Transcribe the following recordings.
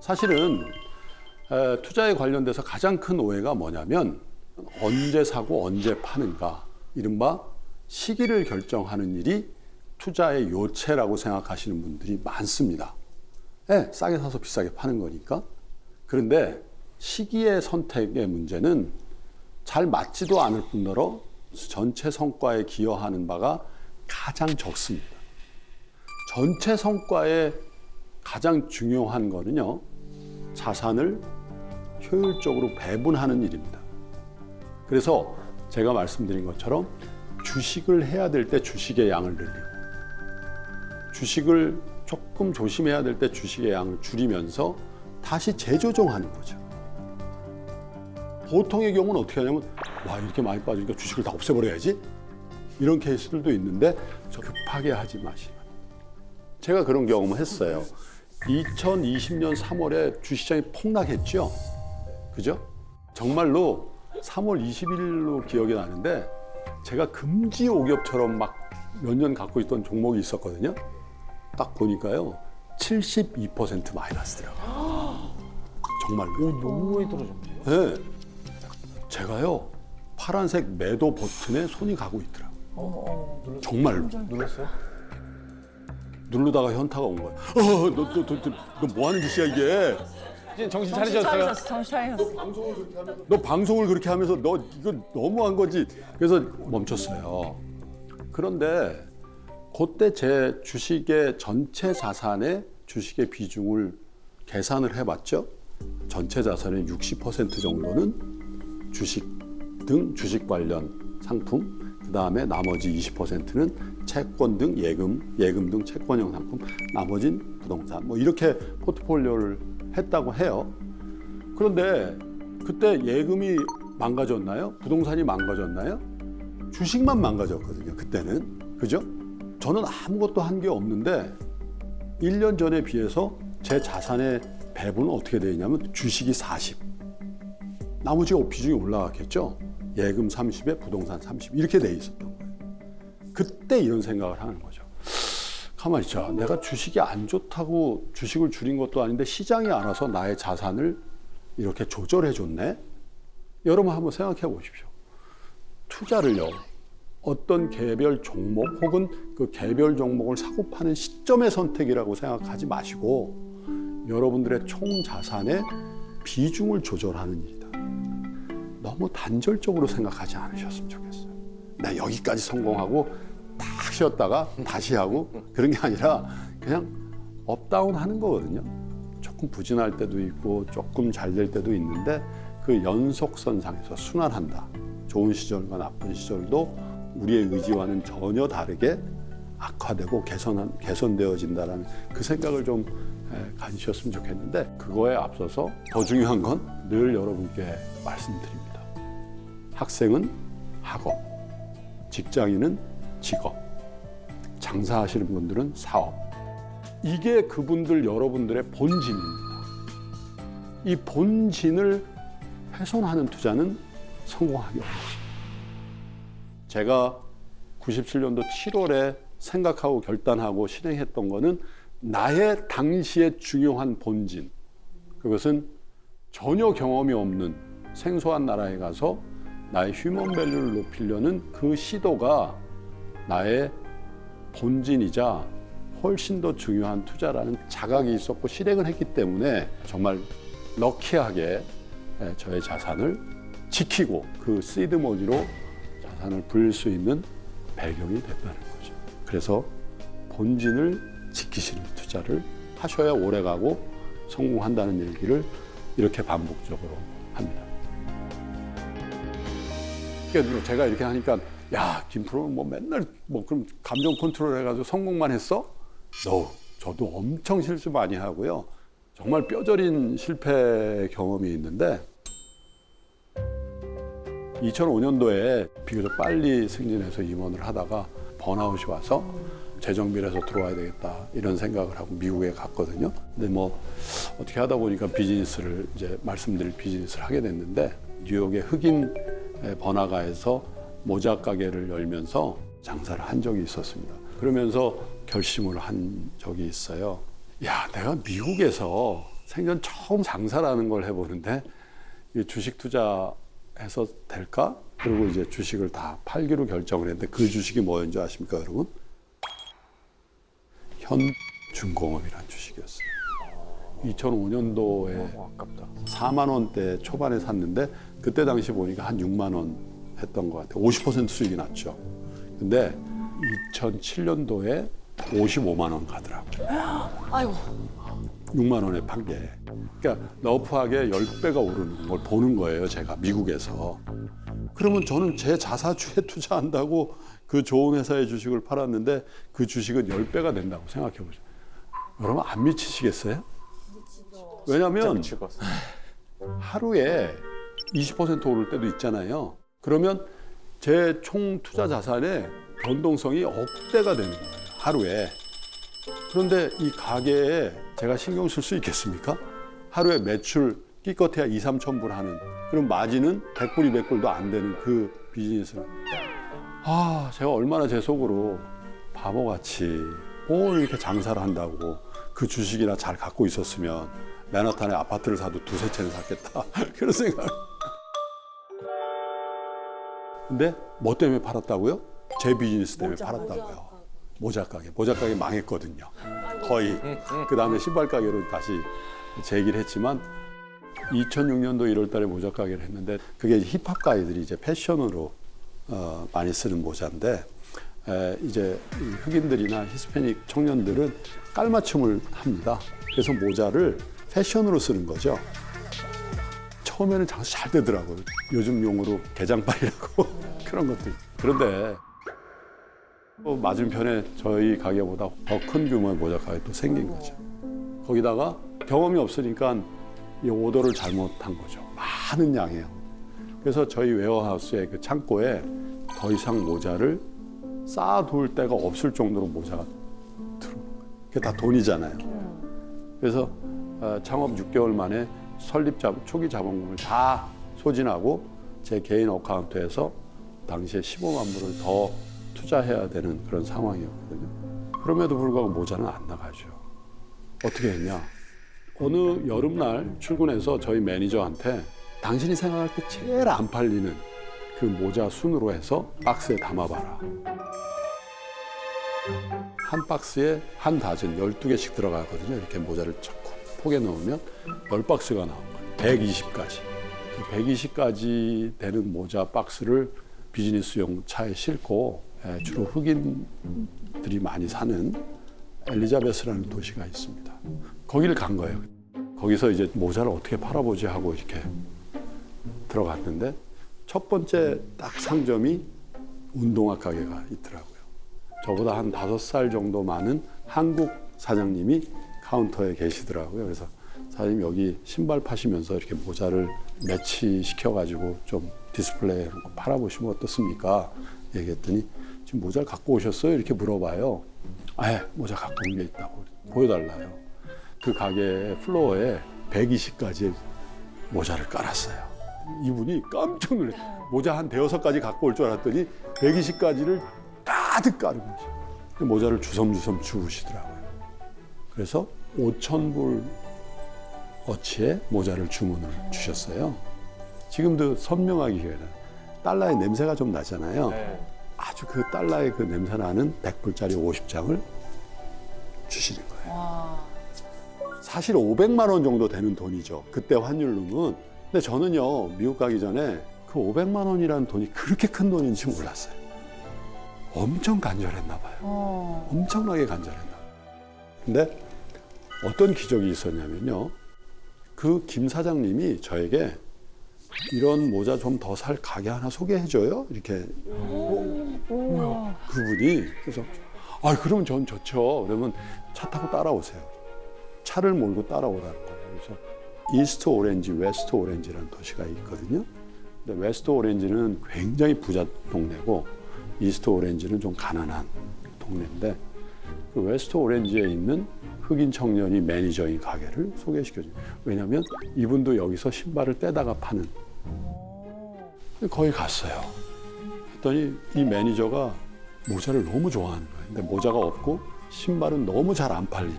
사실은 투자에 관련돼서 가장 큰 오해가 뭐냐면 언제 사고 언제 파는가, 이른바 시기를 결정하는 일이 투자의 요체라고 생각하시는 분들이 많습니다. 싸게 사서 비싸게 파는 거니까. 그런데 시기의 선택의 문제는 잘 맞지도 않을 뿐더러 전체 성과에 기여하는 바가 가장 적습니다. 전체 성과에 가장 중요한 거는요, 자산을 효율적으로 배분하는 일입니다. 그래서 제가 말씀드린 것처럼 주식을 해야 될 때 주식의 양을 늘리고, 주식을 조금 조심해야 될 때 주식의 양을 줄이면서 다시 재조정하는 거죠. 보통의 경우는 어떻게 하냐면, 와, 이렇게 많이 빠지니까 주식을 다 없애버려야지, 이런 케이스들도 있는데 급하게 하지 마시면. 제가 그런 경험을 했어요. 2020년 3월에 주식시장이 폭락했죠. 그죠? 정말로 3월 20일로 기억이 나는데, 제가 금지 옥엽처럼 막 몇 년 갖고 있던 종목이 있었거든요. 딱 보니까요, 72% 마이너스더라고요. 정말로. 너무 많이 떨어졌네요. 네. 제가요, 파란색 매도 버튼에 손이 가고 있더라고요. 정말로. 눌렀어요? 누르다가 현타가 온 거야. 너 뭐 하는 짓이야 이게? 이제 정신 차리셨어요? 정신 차리셨어. 너 방송을 그렇게 하면서 너 이거 너무한 거지. 그래서 멈췄어요. 그런데 그때 제 주식의 전체 자산의 주식의 비중을 계산을 해봤죠. 전체 자산의 60% 정도는 주식 등 주식 관련 상품, 그 다음에 나머지 20%는 채권 등 예금 등 채권형 상품, 나머지는 부동산, 뭐 이렇게 포트폴리오를 했다고 해요. 그런데 그때 예금이 망가졌나요? 부동산이 망가졌나요? 주식만 망가졌거든요, 그때는. 그죠? 저는 아무것도 한 게 없는데 1년 전에 비해서 제 자산의 배분은 어떻게 되어 있냐면 주식이 40, 나머지가 비중이 올라갔겠죠. 예금 30에 부동산 30 이렇게 돼 있었던 거예요. 그때 이런 생각을 하는 거죠. 가만히 있자. 내가 주식이 안 좋다고 주식을 줄인 것도 아닌데 시장이 알아서 나의 자산을 이렇게 조절해 줬네. 여러분 한번 생각해 보십시오. 투자를요, 어떤 개별 종목 혹은 그 개별 종목을 사고 파는 시점의 선택이라고 생각하지 마시고 여러분들의 총 자산의 비중을 조절하는 일이다. 너무 단절적으로 생각하지 않으셨으면 좋겠어요. 나 여기까지 성공하고 딱 쉬었다가 다시 하고 그런 게 아니라 그냥 업다운 하는 거거든요. 조금 부진할 때도 있고 조금 잘 될 때도 있는데 그 연속선상에서 순환한다. 좋은 시절과 나쁜 시절도 우리의 의지와는 전혀 다르게 악화되고 개선되어진다라는 그 생각을 좀 가지셨으면 좋겠는데, 그거에 앞서서 더 중요한 건 늘 여러분께 말씀드립니다. 학생은 학업, 직장인은 직업, 장사하시는 분들은 사업. 이게 그분들 여러분들의 본진입니다. 이 본진을 훼손하는 투자는 성공하기 어렵습니다. 제가 97년도 7월에 생각하고 결단하고 실행했던 거는 나의 당시에 중요한 본진, 그것은 전혀 경험이 없는 생소한 나라에 가서 나의 휴먼 밸류를 높이려는 그 시도가 나의 본진이자 훨씬 더 중요한 투자라는 자각이 있었고 실행을 했기 때문에 정말 럭키하게 저의 자산을 지키고 그 시드머니로 자산을 불릴 수 있는 배경이 됐다는 거죠. 그래서 본진을 지키시는 투자를 하셔야 오래가고 성공한다는 얘기를 이렇게 반복적으로 합니다. 그러니까 제가 이렇게 하니까 야, 김프로는 뭐 맨날 뭐 그럼 감정 컨트롤 해가지고 성공만 했어? 저도 엄청 실수 많이 하고요. 정말 뼈저린 실패 경험이 있는데 2005년도에 비교적 빨리 승진해서 임원을 하다가 번아웃이 와서 재정비해서 들어와야 되겠다 이런 생각을 하고 미국에 갔거든요. 근데 뭐 어떻게 하다 보니까 비즈니스를 이제 말씀드릴 비즈니스를 하게 됐는데 뉴욕의 흑인 번화가에서 모자 가게를 열면서 장사를 한 적이 있었습니다. 그러면서 결심을 한 적이 있어요. 야, 내가 미국에서 생전 처음 장사라는 걸 해보는데 이 주식 투자해서 될까? 그리고 이제 주식을 다 팔기로 결정을 했는데 그 주식이 뭐였는지 아십니까, 여러분? 현중공업이라는 주식이었어요. 2005년도에 아깝다. 4만 원대 초반에 샀는데 그때 당시 보니까 한 6만 원 했던 것 같아요. 50% 수익이 났죠. 근데 2007년도에 55만 원 가더라고요. 아이고. 6만 원에 판 게. 그러니까 너프하게 10배가 오르는 걸 보는 거예요, 제가 미국에서. 그러면 저는 제 자사주에 투자한다고 그 좋은 회사의 주식을 팔았는데 그 주식은 10배가 된다고 생각해 보죠. 여러분 안 미치시겠어요? 왜냐하면 미칠 것 같습니다. 하루에 20% 오를 때도 있잖아요. 그러면 제 총 투자 자산의 변동성이 억대가 되는 거예요, 하루에. 그런데 이 가게에 제가 신경 쓸 수 있겠습니까? 하루에 매출 끼껏해야 2, 3천 불 하는, 그럼 마진은 100불, 200불도 안 되는 그 비즈니스를. 제가 얼마나 제 속으로 바보같이 뭘 이렇게 장사를 한다고 그 주식이나 잘 갖고 있었으면 맨하탄에 아파트를 사도 두세 채는 샀겠다. 그런 생각. 근데 뭐 때문에 팔았다고요? 제 비즈니스 때문에 팔았다고요. 모자 가게 망했거든요. 거의. 그 다음에 신발 가게로 다시 재기를 했지만 2006년도 1월 달에 모자 가게를 했는데 그게 힙합 가이들이 이제 패션으로 많이 쓰는 모자인데 이제 흑인들이나 히스패닉 청년들은 깔맞춤을 합니다. 그래서 모자를 패션으로 쓰는 거죠. 처음에는 장사 잘 되더라고요. 요즘 용어로 개장빨이라고 그런 것도 있고. 그런데 또 맞은편에 저희 가게보다 더 큰 규모의 모자 가게 또 생긴 거죠. 거기다가 경험이 없으니까 이 오더를 잘못한 거죠. 많은 양이에요. 그래서 저희 웨어하우스의 그 창고에 더 이상 모자를 쌓아둘 데가 없을 정도로 모자가 들어오는 거예요. 그게 다 돈이잖아요. 그래서 창업 6개월 만에 초기 자본금을 다 소진하고 제 개인 어카운트에서 당시에 15만 불을 더 투자해야 되는 그런 상황이었거든요. 그럼에도 불구하고 모자는 안 나가죠. 어떻게 했냐? 어느 여름날 출근해서 저희 매니저한테 당신이 생각할 때 제일 안 팔리는 그 모자 순으로 해서 박스에 담아봐라. 한 박스에 한 다즌 12개씩 들어가거든요. 이렇게 모자를 폭에 넣으면 10박스가 나온 거예요. 120가지. 그 120가지 되는 모자 박스를 비즈니스용 차에 싣고 주로 흑인들이 많이 사는 엘리자베스라는 도시가 있습니다. 거기를 간 거예요. 거기서 이제 모자를 어떻게 팔아보지 하고 이렇게 들어갔는데 첫 번째 딱 상점이 운동화 가게가 있더라고요. 저보다 한 5살 정도 많은 한국 사장님이 카운터에 계시더라고요. 그래서 사장님 여기 신발 파시면서 이렇게 모자를 매치시켜가지고 좀 디스플레이에 팔아보시면 어떻습니까? 얘기했더니 지금 모자를 갖고 오셨어요? 이렇게 물어봐요. 모자 갖고 온 게 있다고 보여달라요. 그 가게 플로어에 120가지 모자를 깔았어요. 이분이 깜짝 놀랐어요. 모자 한 5가지 갖고 올 줄 알았더니 120가지를 가득 깔은 거죠. 모자를 주섬주섬 주우시더라고요. 그래서 5,000불 어치의 모자를 주문을 주셨어요. 지금도 선명하게 기억나요. 달러의 냄새가 좀 나잖아요. 네. 아주 그 달러의 그 냄새 나는 100불짜리 50장을 주시는 거예요. 와. 사실 500만 원 정도 되는 돈이죠. 그때 환율로는. 근데 저는요, 미국 가기 전에 그 500만 원이라는 돈이 그렇게 큰 돈인지 몰랐어요. 엄청 간절했나 봐요. 엄청나게 간절했나 봐요. 근데 어떤 기적이 있었냐면요. 그 김 사장님이 저에게 이런 모자 좀 더 살 가게 하나 소개해줘요? 이렇게. 그분이. 그래서, 그러면 전 좋죠. 그러면 차 타고 따라오세요. 차를 몰고 따라오라는 거예요. 그래서 이스트 오렌지, 웨스트 오렌지라는 도시가 있거든요. 근데 웨스트 오렌지는 굉장히 부자 동네고 이스트 오렌지는 좀 가난한 동네인데 그 웨스트 오렌지에 있는 흑인 청년이 매니저인 가게를 소개시켜줘요. 왜냐하면 이분도 여기서 신발을 떼다가 파는. 거기 갔어요. 했더니 이 매니저가 모자를 너무 좋아하는 거예요. 근데 모자가 없고 신발은 너무 잘 안 팔리는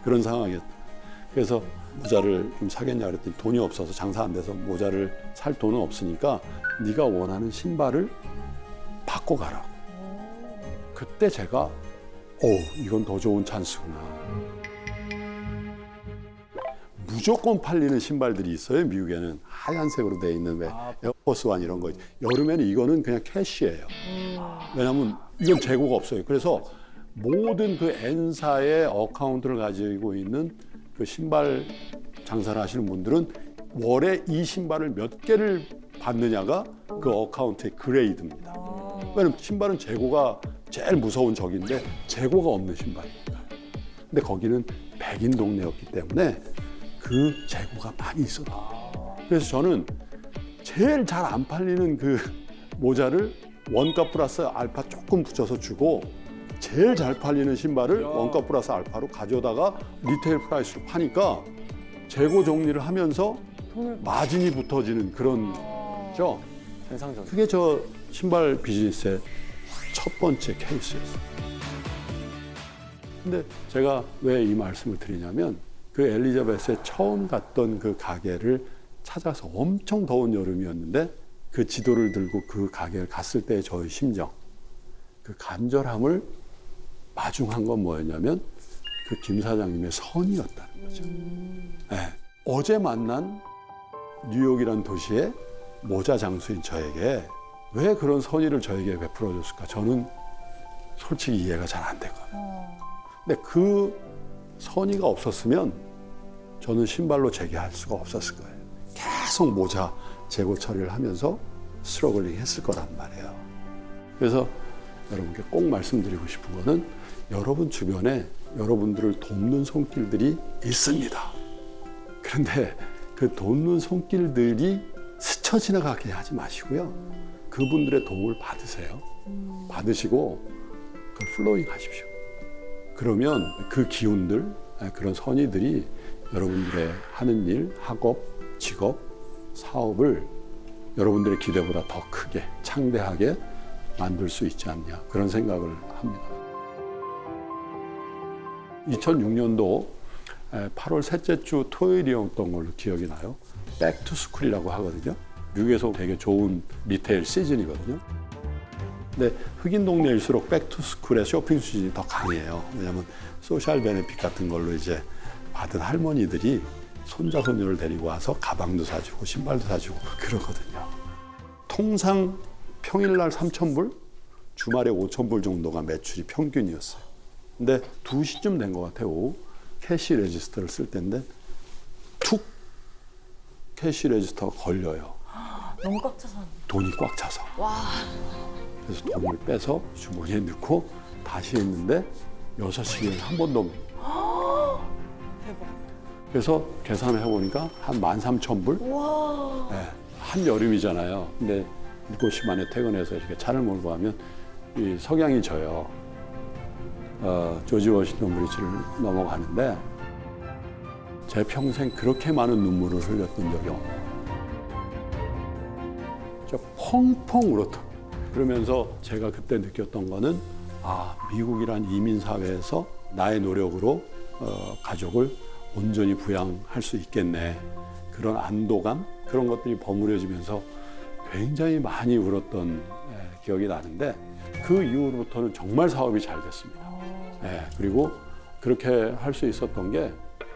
그런 상황이었다. 그래서 모자를 좀 사겠냐 그랬더니 돈이 없어서 장사 안 돼서 모자를 살 돈은 없으니까 네가 원하는 신발을 바꿔가라고. 그때 제가 이건 더 좋은 찬스구나. 무조건 팔리는 신발들이 있어요. 미국에는 하얀색으로 되어 있는 왜 에어포스 원 이런 거. 여름에는 이거는 그냥 캐시예요. 왜냐하면 이건 재고가 없어요. 그래서 모든 그 N사의 어카운트를 가지고 있는 그 신발 장사를 하시는 분들은 월에 이 신발을 몇 개를 받느냐가 그 어카운트의 그레이드입니다. 왜냐하면 신발은 재고가 제일 무서운 적인데 재고가 없는 신발이니까. 근데 거기는 백인 동네였기 때문에 그 재고가 많이 있었다. 그래서 저는 제일 잘 안 팔리는 그 모자를 원가 플러스 알파 조금 붙여서 주고 제일 잘 팔리는 신발을 원가 플러스 알파로 가져다가 리테일 프라이스로 파니까 재고 정리를 하면서 마진이 붙어지는 그런 죠. 세상적. 그게 저 신발 비즈니스의 첫 번째 케이스였어요. 근데 제가 왜 이 말씀을 드리냐면 그 엘리자베스에 처음 갔던 그 가게를 찾아서 엄청 더운 여름이었는데 그 지도를 들고 그 가게를 갔을 때의 저의 심정, 그 간절함을 마중한 건 뭐였냐면 그 김 사장님의 선이었다는 거죠. 네. 어제 만난 뉴욕이라는 도시의 모자 장수인 저에게 왜 그런 선의를 저에게 베풀어줬을까? 저는 솔직히 이해가 잘 안 되거든요. 근데 그 선의가 없었으면 저는 신발로 재개할 수가 없었을 거예요. 계속 모자 재고 처리를 하면서 스트러글링 했을 거란 말이에요. 그래서 여러분께 꼭 말씀드리고 싶은 거는 여러분 주변에 여러분들을 돕는 손길들이 있습니다. 그런데 그 돕는 손길들이 스쳐 지나가게 하지 마시고요. 그분들의 도움을 받으세요. 받으시고 그걸 플로잉 하십시오. 그러면 그 기운들, 그런 선의들이 여러분들의 하는 일, 학업, 직업, 사업을 여러분들의 기대보다 더 크게, 창대하게 만들 수 있지 않냐, 그런 생각을 합니다. 2006년도 8월 셋째 주 토요일이었던 걸로 기억이 나요. 백투스쿨이라고 하거든요. 미국에서 되게 좋은 리테일 시즌이거든요. 근데 흑인 동네일수록 백투스쿨의 쇼핑 시즌이 더 강해요. 왜냐하면 소셜 베네핏 같은 걸로 이제 받은 할머니들이 손자 손녀를 데리고 와서 가방도 사주고 신발도 사주고 그러거든요. 통상 평일날 3,000불, 주말에 5,000불 정도가 매출이 평균이었어요. 근데 2시쯤 된 것 같아요. 오후 캐시 레지스터를 쓸 때인데 툭 캐시 레지스터가 걸려요. 너무 꽉 차서. 돈이 꽉 차서. 와. 그래서 돈을 빼서 주머니에 넣고 다시 했는데 6시간 한 번도. 대박. 그래서 계산을 해보니까 한 13,000불? 와. 네, 한여름이잖아요. 근데 7시 만에 퇴근해서 이렇게 차를 몰고 가면 이 석양이 져요. 조지 워싱턴 브리지를 넘어가는데 제 평생 그렇게 많은 눈물을 흘렸던 적이 없어요. 저 펑펑 울었던. 그러면서 제가 그때 느꼈던 거는 미국이란 이민사회에서 나의 노력으로 가족을 온전히 부양할 수 있겠네. 그런 안도감, 그런 것들이 버무려지면서 굉장히 많이 울었던 기억이 나는데 그 이후로부터는 정말 사업이 잘 됐습니다. 그리고 그렇게 할 수 있었던 게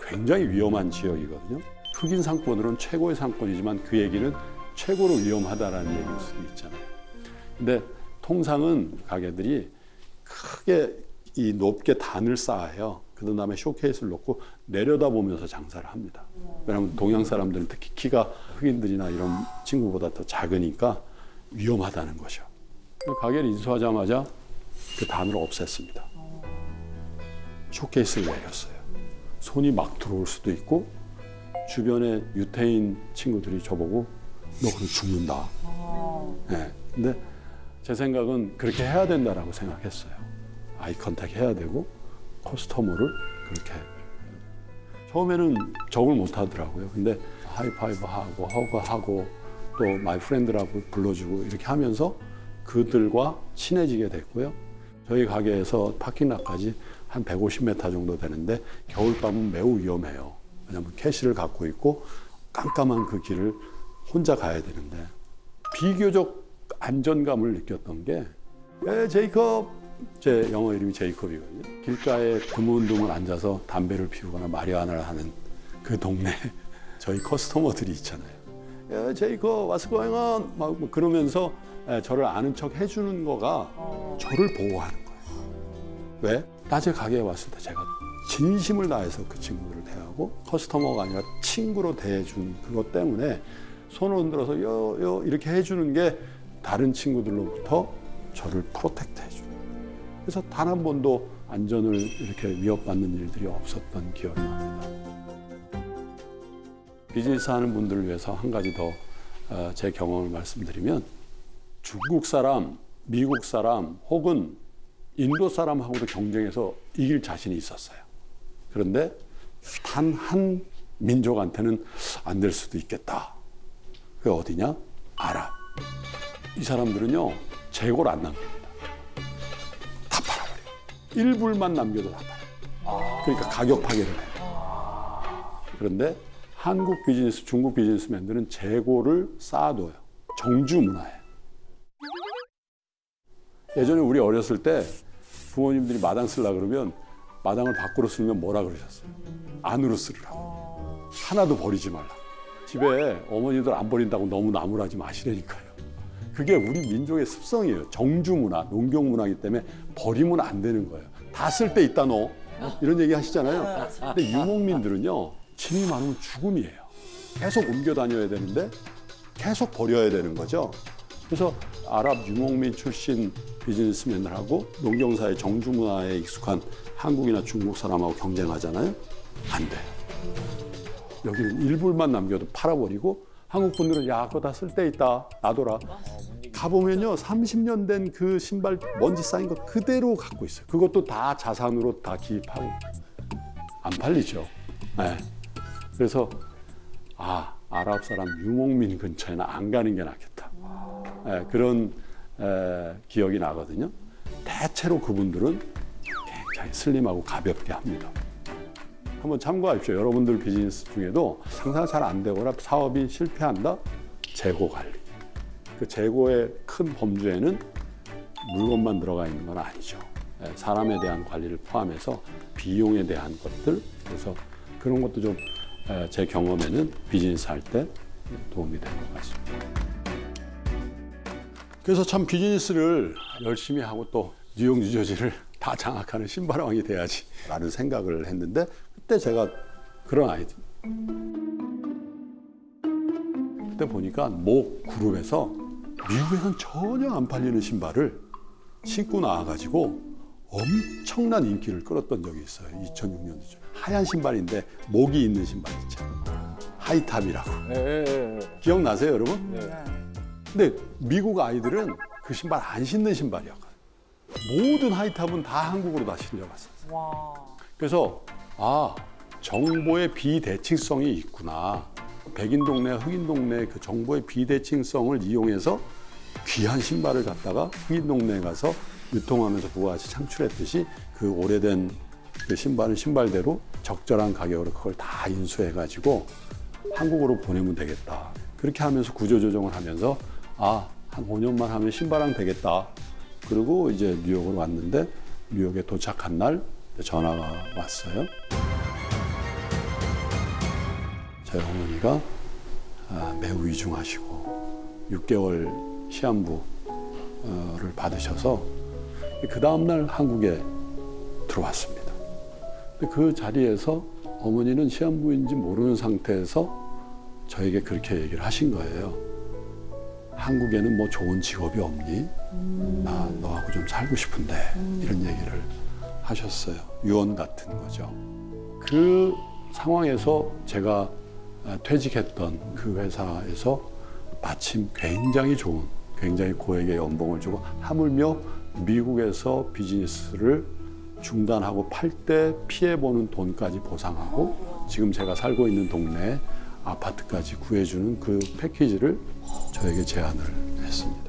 굉장히 위험한 지역이거든요. 흑인 상권으로는 최고의 상권이지만 그 얘기는 최고로 위험하다라는 얘기일 수도 있잖아요. 근데 통상은 가게들이 크게 이 높게 단을 쌓아요. 그 다음에 쇼케이스를 놓고 내려다보면서 장사를 합니다. 왜냐하면 동양 사람들은 특히 키가 흑인들이나 이런 친구보다 더 작으니까 위험하다는 거죠. 가게를 인수하자마자 그 단을 없앴습니다. 쇼케이스를 내렸어요. 손이 막 들어올 수도 있고 주변에 유태인 친구들이 저보고 너 그럼 죽는다. 근데 제 생각은 그렇게 해야 된다라고 생각했어요. 아이 컨택 해야 되고 커스터머를 그렇게. 처음에는 적을 못 하더라고요. 근데 하이파이브 하고 허그하고 또 마이 프렌드라고 불러주고 이렇게 하면서 그들과 친해지게 됐고요. 저희 가게에서 파킹락까지 한 150m 정도 되는데 겨울밤은 매우 위험해요. 왜냐하면 캐시를 갖고 있고 깜깜한 그 길을 혼자 가야 되는데 비교적 안전감을 느꼈던 게 제이콥, 제 영어 이름이 제이콥이거든요. 길가에 드문드문 앉아서 담배를 피우거나 마리화나를 하는 그 동네 저희 커스터머들이 있잖아요. 제이콥, what's going on? 막 그러면서 저를 아는 척 해주는 거가 저를 보호하는 거예요. 왜? 낮에 가게에 왔을 때 제가 진심을 다해서 그 친구들을 대하고 커스터머가 아니라 친구로 대해준 그것 때문에 손을 흔들어서 요 이렇게 해주는 게 다른 친구들로부터 저를 프로텍트 해줘요. 그래서 단 한 번도 안전을 이렇게 위협받는 일들이 없었던 기억이 납니다. 비즈니스 하는 분들을 위해서 한 가지 더 제 경험을 말씀드리면 중국 사람, 미국 사람 혹은 인도 사람하고도 경쟁해서 이길 자신이 있었어요. 그런데 단 한 민족한테는 안 될 수도 있겠다. 그게 어디냐? 아랍. 이 사람들은요, 재고를 안 남깁니다. 다 팔아버려요. 1불만 남겨도 다 팔아요. 그러니까 가격 파괴를 해요. 그런데 한국 비즈니스, 중국 비즈니스맨들은 재고를 쌓아둬요. 정주 문화예요. 예전에 우리 어렸을 때 부모님들이 마당 쓰려고 그러면 마당을 밖으로 쓰면 뭐라 그러셨어요? 안으로 쓰라고. 하나도 버리지 말라. 집에 어머니들 안 버린다고 너무 나무라지 마시라니까요. 그게 우리 민족의 습성이에요. 정주 문화, 농경 문화이기 때문에 버리면 안 되는 거예요. 다 쓸 때 있다 너. 이런 얘기 하시잖아요. 근데 유목민들은요, 짐이 많으면 죽음이에요. 계속 옮겨 다녀야 되는데 계속 버려야 되는 거죠. 그래서 아랍 유목민 출신 비즈니스맨들하고 농경사의 정주 문화에 익숙한 한국이나 중국 사람하고 경쟁하잖아요. 안 돼요. 여기는 1불만 남겨도 팔아버리고 한국 분들은 야 그거 다 쓸 데 있다 놔둬라. 가보면요 30년 된 그 신발 먼지 쌓인 거 그대로 갖고 있어요. 그것도 다 자산으로 다 기입하고 안 팔리죠. 네. 그래서 아랍 사람 유목민 근처에는 안 가는 게 낫겠다. 네, 그런 기억이 나거든요. 대체로 그분들은 굉장히 슬림하고 가볍게 합니다. 한번 참고하십시오. 여러분들 비즈니스 중에도 상사가 잘 안 되거나 사업이 실패한다? 재고 관리. 그 재고의 큰 범주에는 물건만 들어가 있는 건 아니죠. 사람에 대한 관리를 포함해서 비용에 대한 것들. 그래서 그런 것도 좀 제 경험에는 비즈니스 할 때 도움이 된 것 같습니다. 그래서 참 비즈니스를 열심히 하고 또 뉴욕, 뉴저지를 다 장악하는 신발왕이 돼야지 라는 생각을 했는데 그때 제가 그런 아이디어. 그때 보니까 모 그룹에서 미국에서는 전혀 안 팔리는 신발을 신고 나와가지고 엄청난 인기를 끌었던 적이 있어요. 2006년도죠. 하얀 신발인데 목이 있는 신발 있죠. 하이탑이라고. 기억나세요, 여러분? 네. 근데 미국 아이들은 그 신발 안 신는 신발이었거든요. 모든 하이탑은 다 한국으로 다 실려갔어요. 와. 그래서 정보의 비대칭성이 있구나. 백인 동네, 흑인 동네 그 정보의 비대칭성을 이용해서 귀한 신발을 갖다가 흑인 동네에 가서 유통하면서 부가가치 창출했듯이 그 오래된 그 신발은 신발대로 적절한 가격으로 그걸 다 인수해가지고 한국으로 보내면 되겠다. 그렇게 하면서 구조조정을 하면서 한 5년만 하면 신발왕 되겠다. 그리고 이제 뉴욕으로 왔는데 뉴욕에 도착한 날 전화가 왔어요. 저희 어머니가 매우 위중하시고 6개월 시한부를 받으셔서 그 다음날 한국에 들어왔습니다. 그 자리에서 어머니는 시한부인지 모르는 상태에서 저에게 그렇게 얘기를 하신 거예요. 한국에는 뭐 좋은 직업이 없니? 나 너하고 좀 살고 싶은데 이런 얘기를 하셨어요. 유언 같은 거죠. 그 상황에서 제가 퇴직했던 그 회사에서 마침 굉장히 좋은, 굉장히 고액의 연봉을 주고 하물며 미국에서 비즈니스를 중단하고 팔 때 피해보는 돈까지 보상하고 지금 제가 살고 있는 동네에 아파트까지 구해주는 그 패키지를 저에게 제안을 했습니다.